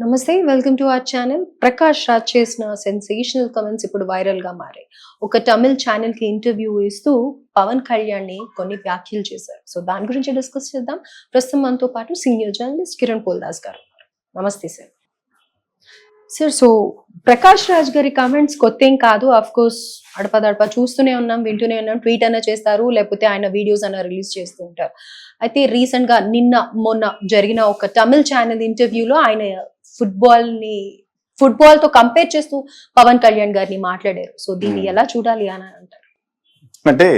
నమస్తే welcome to our channel. Prakash Raj చేసిన sensational comments ఇప్పుడు వైరల్ గా మారాయి. ఒక తమిళ్ ఛానల్ కి ఇంటర్వ్యూ ఇస్తూ పవన్ కళ్యాణ్ ని కొన్ని వ్యాఖ్యలు చేశారు. సో దాని గురించి డిస్కస్ చేద్దాం. ప్రస్తుతం మనతో పాటు సీనియర్ జర్నలిస్ట్ కిరణ్ పోల్దాస్ గారు ఉన్నారు. నమస్తే సార్. సో ప్రకాష్ రాజ్ గారి కామెంట్స్ కొత్త ఏం కాదు. ఆఫ్ కోర్స్ అడపదడప చూస్తూనే ఉన్నాం, వింటూనే ఉన్నాం. ట్వీట్ అయినా చేస్తారు, లేకపోతే ఆయన వీడియోస్ అయినా రిలీజ్ చేస్తూ ఉంటారు. అయితే రీసెంట్ గా మొన్న జరిగిన ఒక తమిళ్ ఛానల్ ఇంటర్వ్యూలో ఆయన ఫుట్బాల్ తో కంపేర్ చేస్తూ పవన్ కళ్యాణ్ గారిని మాట్లాడారు. సో దీన్ని ఎలా చూడాలి అని అంటారు? అంటే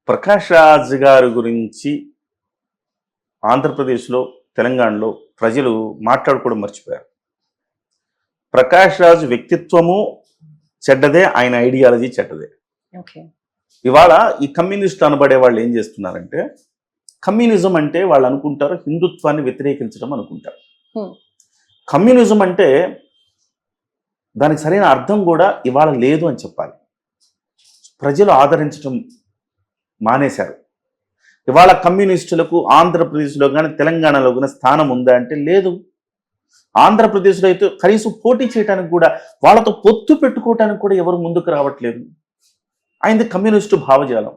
ప్రకాష్ రాజ్ గారి గురించి ఆంధ్రప్రదేశ్లో, తెలంగాణలో ప్రజలు మాట్లాడుకోవడం మర్చిపోయారు. ప్రకాష్ రాజ్ వ్యక్తిత్వము చెడ్డదే, ఆయన ఐడియాలజీ చెడ్డదే. ఇవాళ ఈ కమ్యూనిస్ట్ అనబడే వాళ్ళు ఏం చేస్తున్నారంటే, కమ్యూనిజం అంటే వాళ్ళు అనుకుంటారు హిందుత్వాన్ని వ్యతిరేకించడం అనుకుంటారు. కమ్యూనిజం అంటే దానికి సరైన అర్థం కూడా ఇవాళ లేదు అని చెప్పాలి. ప్రజలు ఆదరించడం మానేశారు. ఇవాళ కమ్యూనిస్టులకు ఆంధ్రప్రదేశ్లో కానీ తెలంగాణలో కానీ స్థానం ఉందా అంటే లేదు. ఆంధ్రప్రదేశ్లో అయితే కనీసం పోటీ చేయడానికి కూడా, వాళ్ళతో పొత్తు పెట్టుకోవటానికి కూడా ఎవరు ముందుకు రావట్లేదు. ఆయనది కమ్యూనిస్టు భావజాలం.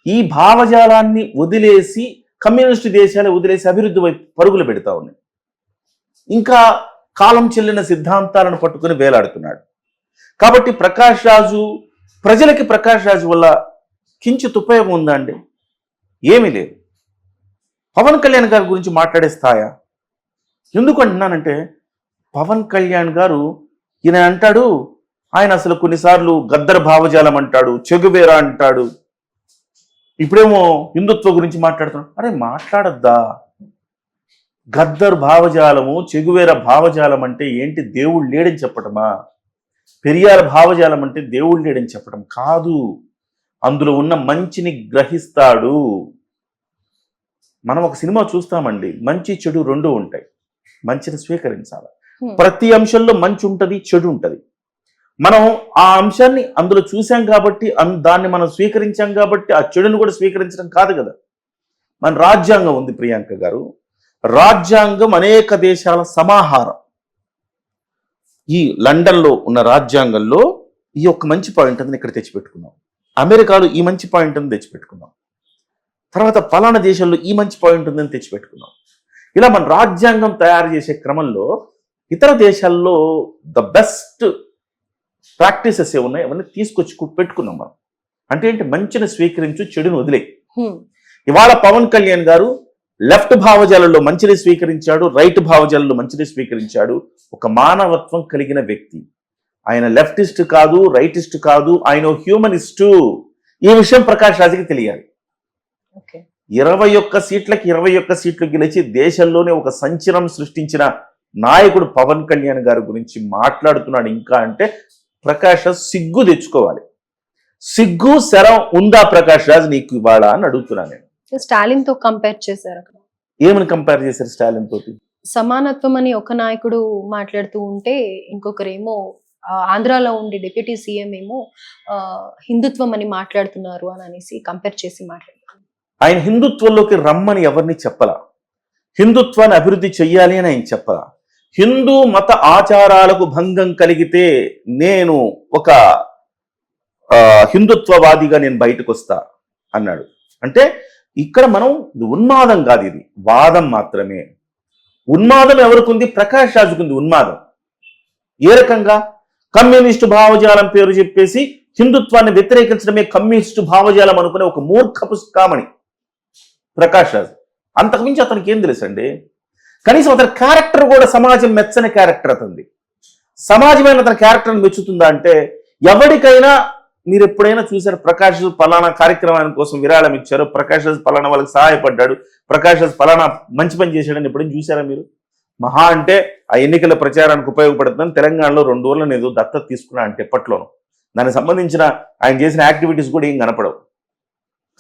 ఈ భావజాలాన్ని వదిలేసి కమ్యూనిస్టు దేశాలు వదిలేసి అభివృద్ధి వైపు పరుగులు పెడతా ఉన్నాయి. ఇంకా కాలం చెల్లిన సిద్ధాంతాలను పట్టుకుని వేలాడుతున్నాడు. కాబట్టి ప్రకాష్ రాజు, ప్రజలకి ప్రకాష్ రాజు వల్ల కించిత్ ఉపయోగం ఉందా అండి? ఏమీ లేదు. పవన్ కళ్యాణ్ గారి గురించి మాట్లాడే స్థాయా? ఎందుకు అంటున్నానంటే, పవన్ కళ్యాణ్ గారు ఈయన అంటాడు, ఆయన అసలు కొన్నిసార్లు గద్దర్ భావజాలం అంటాడు, చెగువేరా అంటాడు, ఇప్పుడేమో హిందుత్వ గురించి మాట్లాడుతున్నాడు. అరే మాట్లాడద్దా? గద్దర్ భావజాలము, చెగువేర భావజాలం అంటే ఏంటి? దేవుడు లేడని చెప్పటమా? పెరియార్ భావజాలం అంటే దేవుడు లేడని చెప్పడం కాదు. అందులో ఉన్న మంచిని గ్రహిస్తాడు. మనం ఒక సినిమా చూస్తామండి, మంచి చెడు రెండు ఉంటాయి. మంచిని స్వీకరించాలి. ప్రతి అంశంలో మంచి ఉంటుంది, చెడు ఉంటుంది. మనం ఆ అంశాన్ని అందులో చూసాం కాబట్టి, దాన్ని మనం స్వీకరించాం కాబట్టి ఆ చెడును కూడా స్వీకరించడం కాదు కదా. మన రాజ్యాంగం ఉంది ప్రియాంక గారు. రాజ్యాంగం అనేక దేశాల సమాహారం. ఈ లండన్లో ఉన్న రాజ్యాంగంలో ఈ ఒక్క మంచి పాయింట్ అని ఇక్కడ తెచ్చిపెట్టుకున్నాం. అమెరికాలో ఈ మంచి పాయింట్ అని తెచ్చిపెట్టుకున్నాం. తర్వాత పలానా దేశంలో ఈ మంచి పాయింట్ ఉందని తెచ్చిపెట్టుకున్నాం. ఇలా మన రాజ్యాంగం తయారు చేసే క్రమంలో ఇతర దేశాల్లో ద బెస్ట్ ప్రాక్టీసెస్ ఏ ఉన్నాయి అవన్నీ తీసుకొచ్చి పెట్టుకున్నాం మనం. అంటే ఏంటి? మంచిని స్వీకరించు, చెడును వదిలే. ఇవాళ పవన్ కళ్యాణ్ గారు లెఫ్ట్ భావజాలలో మంచిని స్వీకరించాడు, రైట్ భావజాలలో మంచిని స్వీకరించాడు. ఒక మానవత్వం కలిగిన వ్యక్తి. ఆయన లెఫ్టిస్ట్ కాదు, రైటిస్ట్ కాదు, ఆయన హ్యూమనిస్టు. ఈ విషయం ప్రకాష్ రాజ్కి తెలియాలి. 21 సీట్లకి 21 సీట్లు గెలిచి దేశంలోనే ఒక సంచలనం సృష్టించిన నాయకుడు పవన్ కళ్యాణ్ గారి గురించి మాట్లాడుతున్నాడు ఇంకా అంటే, ప్రకాష్ రాజ్ సిగ్గు తెచ్చుకోవాలి. సిగ్గు శరం ఉందా ప్రకాష్ రాజ్ నీకు ఇవాళ అని అడుగుతున్నాను నేను. స్టాలిన్ తో కంపేర్ చేశారు. అక్కడ ఏమని కంపేర్ చేశారు స్టాలిన్ తోటి? సమానత్వం అని ఒక నాయకుడు మాట్లాడుతూ ఉంటే, ఇంకొకరేమో ఆంధ్రాలో ఉండే డిప్యూటీ సీఎం ఏమో హిందుత్వం అని మాట్లాడుతున్నారు అని అనేసి కంపేర్ చేసి మాట్లాడుతున్నారు. ఆయన హిందుత్వంలోకి రమ్మని ఎవరిని చెప్పలా. హిందుత్వాన్ని అభివృద్ధి చెయ్యాలి అని ఆయన చెప్పలా. హిందూ మత ఆచారాలకు భంగం కలిగితే నేను ఒక హిందుత్వవాదిగా నేను బయటకు వస్తా అన్నాడు. అంటే ఇక్కడ మనం ఉన్మాదం కాదు, ఇది వాదం మాత్రమే. ఉన్మాదం ఎవరికి ఉంది? ప్రకాష్ రాజుకు ఉంది ఉన్మాదం. ఏ రకంగా? కమ్యూనిస్టు భావజాలం పేరు చెప్పేసి హిందుత్వాన్ని వ్యతిరేకించడమే కమ్యూనిస్టు భావజాలం అనుకునే ఒక మూర్ఖపు కామని ప్రకాష్ రాజ్. అంతకుమించి అతనికి ఏం తెలుసండి? కనీసం అతని క్యారెక్టర్ కూడా సమాజం మెచ్చని క్యారెక్టర్ అతనిది. సమాజమైన అతని క్యారెక్టర్ని మెచ్చుతుందా అంటే, ఎవరికైనా మీరు ఎప్పుడైనా చూసారు ప్రకాష్ పలానా కార్యక్రమానికి కోసం విరాళం ఇచ్చారు, ప్రకాష్ రాజ్ పలానా వాళ్ళకి సహాయపడ్డాడు, ప్రకాష్ రాజ్ పలానా మంచి పని చేశాడని ఎప్పుడైనా చూసారా మీరు? మహా అంటే ఆ ఎన్నికల ప్రచారానికి ఉపయోగపడుతుందని తెలంగాణలో 2 రోజులను ఏదో దత్తత తీసుకున్నా అంటే ఎప్పట్లోనూ దానికి సంబంధించిన ఆయన చేసిన యాక్టివిటీస్ కూడా ఏం కనపడవు.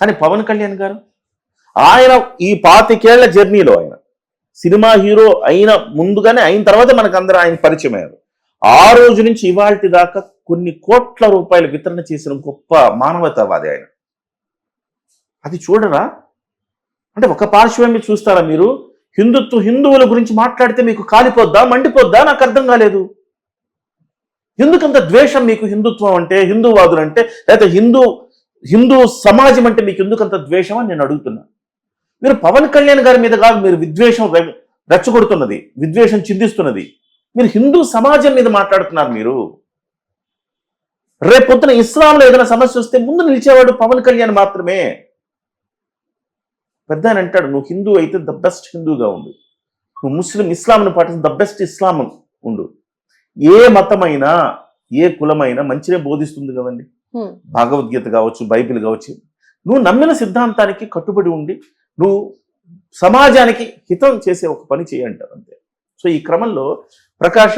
కానీ పవన్ కళ్యాణ్ గారు, ఆయన ఈ 25 ఏళ్ల జర్నీలో ఆయన సినిమా హీరో అయిన ముందుగానే, అయిన తర్వాత మనకు అందరూ ఆయన పరిచయం అయ్యారు. ఆ రోజు నుంచి ఇవాల్టి దాకా కొన్ని కోట్ల రూపాయలు వితరణ చేసిన గొప్ప మానవతావాది ఆయన. అది చూడరా? అంటే ఒక పార్శ్వం చూస్తారా మీరు? హిందువుల గురించి మాట్లాడితే మీకు కాలిపోద్దా, మండిపోద్దా? నాకు అర్థం కాలేదు. ఎందుకంత ద్వేషం మీకు హిందుత్వం అంటే, హిందూవాదులు అంటే, లేకపోతే హిందూ సమాజం అంటే మీకు ఎందుకంత ద్వేషం అని నేను అడుగుతున్నా. మీరు పవన్ కళ్యాణ్ గారి మీద కాదు మీరు విద్వేషం రెచ్చగొడుతున్నది, విద్వేషం చిందిస్తున్నది. మీరు హిందూ సమాజం మీద మాట్లాడుతున్నారు. మీరు రేపొద్దున ఇస్లాంలో ఏదైనా సమస్య వస్తే ముందు నిలిచేవాడు పవన్ కళ్యాణ్ మాత్రమే. పెద్ద ఆయన అంటాడు, నువ్వు హిందూ అయితే ద బెస్ట్ హిందూగా ఉండు, నువ్వు ముస్లిం ఇస్లాంను పాటిస్తే ద బెస్ట్ ఇస్లాం ఉండు. ఏ మతమైనా ఏ కులమైనా మంచినే బోధిస్తుంది కదండి. భగవద్గీత కావచ్చు, బైబిల్ కావచ్చు. నువ్వు నమ్మిన సిద్ధాంతానికి కట్టుబడి ఉండి నువ్వు సమాజానికి హితం చేసే ఒక పని చేయంటారు అంతే. సో ఈ క్రమంలో ప్రకాష్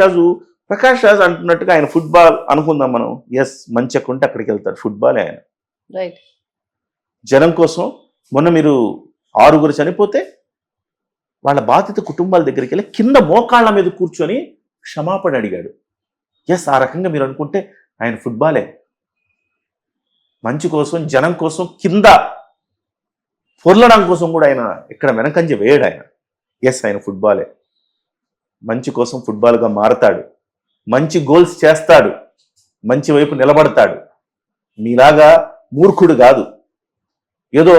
రాజ్ అంటున్నట్టుగా ఆయన ఫుట్బాల్ అనుకుందాం మనం. ఎస్, మంచి ఉంటే అక్కడికి వెళ్తాడు. ఫుట్బాల్ ఆయన జనం కోసం. మొన్న మీరు 6 చనిపోతే వాళ్ళ బాధిత కుటుంబాల దగ్గరికి వెళ్ళి కింద మోకాళ్ళ మీద కూర్చొని క్షమాపణ అడిగాడు. ఎస్, ఆ రకంగా మీరు అనుకుంటే ఆయన ఫుట్బాలే. మంచి కోసం, జనం కోసం, కింద పొర్లడం కోసం కూడా ఆయన ఇక్కడ వెనకంజ వేయడు ఆయన. ఎస్, ఆయన ఫుట్బాలే. మంచి కోసం ఫుట్బాల్గా మారతాడు, మంచి గోల్స్ చేస్తాడు, మంచి వైపు నిలబడతాడు. మీలాగా మూర్ఖుడు కాదు, ఏదో